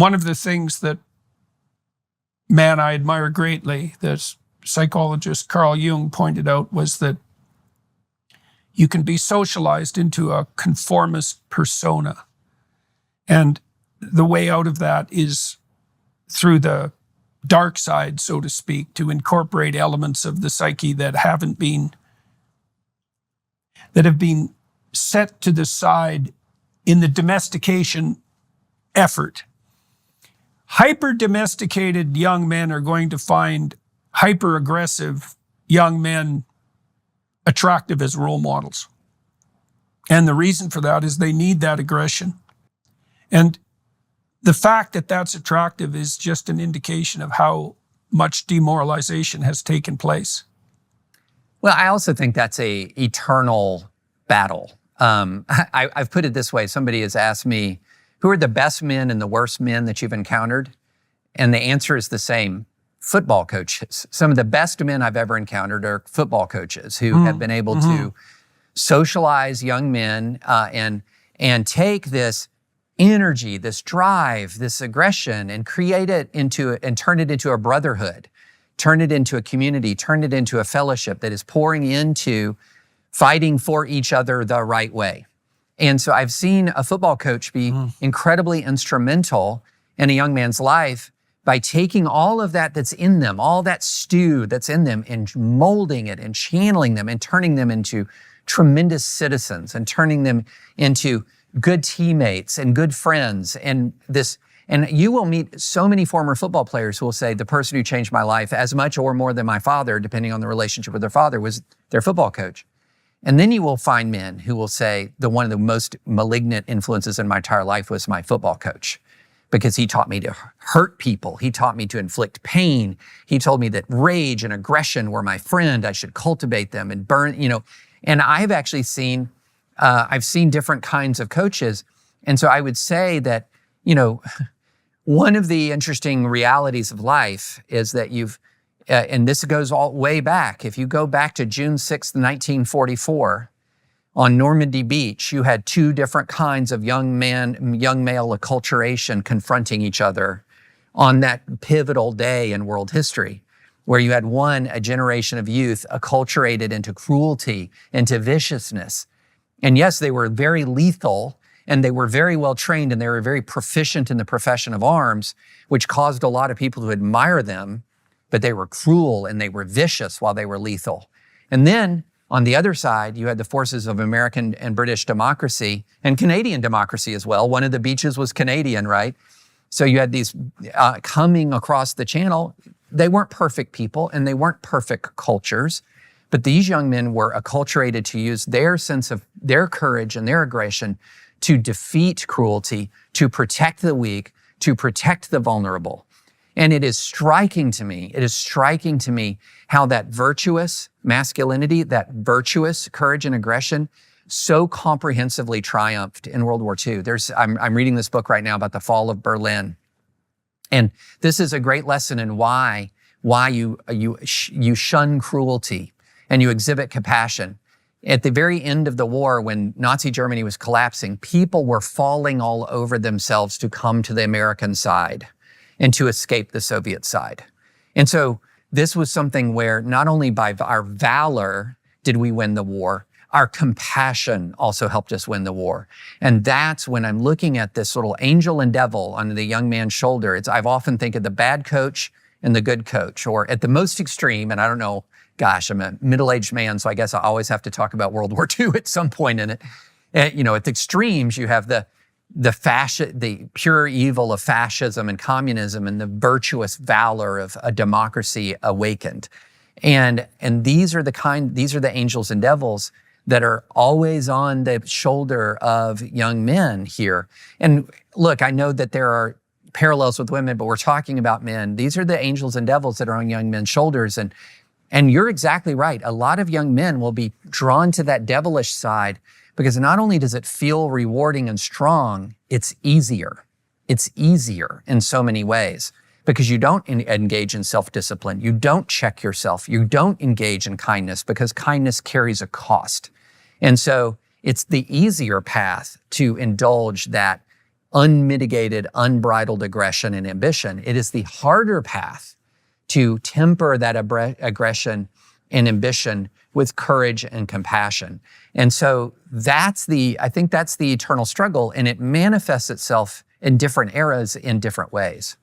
one of the things that, man, I admire greatly, that psychologist Carl Jung pointed out, was that you can be socialized into a conformist persona. And the way out of that is through the dark side, so to speak, to incorporate elements of the psyche that have been set to the side in the domestication effort. Hyper-domesticated young men are going to find hyper-aggressive young men attractive as role models. And the reason for that is they need that aggression. And the fact that that's attractive is just an indication of how much demoralization has taken place. Well, I also think that's a eternal battle. I've put it this way. Somebody has asked me, who are the best men and the worst men that you've encountered? And the answer is the same: football coaches. Some of the best men I've ever encountered are football coaches who have been able to socialize young men and take this energy, this drive, this aggression, and create it and turn it into a brotherhood, turn it into a community, turn it into a fellowship that is pouring into fighting for each other the right way. And so I've seen a football coach be incredibly instrumental in a young man's life by taking all of that that's in them, all that stew that's in them, and molding it and channeling them and turning them into tremendous citizens and turning them into good teammates and good friends. And you will meet so many former football players who will say, the person who changed my life as much or more than my father, depending on the relationship with their father, was their football coach. And then you will find men who will say, one of the most malignant influences in my entire life was my football coach, because he taught me to hurt people. He taught me to inflict pain. He told me that rage and aggression were my friend. I should cultivate them and burn, And I've actually seen, I've seen different kinds of coaches. And so I would say that, one of the interesting realities of life is that and this goes all way back. If you go back to June 6th, 1944, on Normandy Beach, you had two different kinds of young male acculturation confronting each other on that pivotal day in world history, where you had a generation of youth acculturated into cruelty, into viciousness. And yes, they were very lethal, and they were very well trained, and they were very proficient in the profession of arms, which caused a lot of people to admire them, but they were cruel and they were vicious while they were lethal. And then on the other side, you had the forces of American and British democracy and Canadian democracy as well. One of the beaches was Canadian, right? So you had these coming across the channel. They weren't perfect people and they weren't perfect cultures, but these young men were acculturated to use their sense of their courage and their aggression to defeat cruelty, to protect the weak, to protect the vulnerable. And it is striking to me how that virtuous masculinity, that virtuous courage and aggression so comprehensively triumphed in World War II. I'm reading this book right now about the fall of Berlin. And this is a great lesson in why you shun cruelty and you exhibit compassion. At the very end of the war, when Nazi Germany was collapsing, people were falling all over themselves to come to the American side and to escape the Soviet side. And so this was something where not only by our valor did we win the war, our compassion also helped us win the war. And that's when I'm looking at this little angel and devil on the young man's shoulder. I've often think of the bad coach and the good coach, or at the most extreme, and I don't know, gosh, I'm a middle-aged man, so I guess I always have to talk about World War II at some point in it. At the extremes, you have the pure evil of fascism and communism and the virtuous valor of a democracy awakened. And these are the angels and devils that are always on the shoulder of young men here. And look, I know that there are parallels with women, but we're talking about men. These are the angels and devils that are on young men's shoulders. And you're exactly right. A lot of young men will be drawn to that devilish side because not only does it feel rewarding and strong, it's easier. It's easier in so many ways because you don't engage in self-discipline. You don't check yourself. You don't engage in kindness because kindness carries a cost. And so it's the easier path to indulge that unmitigated, unbridled aggression and ambition. It is the harder path to temper that aggression and ambition with courage and compassion. And so I think that's the eternal struggle, and it manifests itself in different eras in different ways.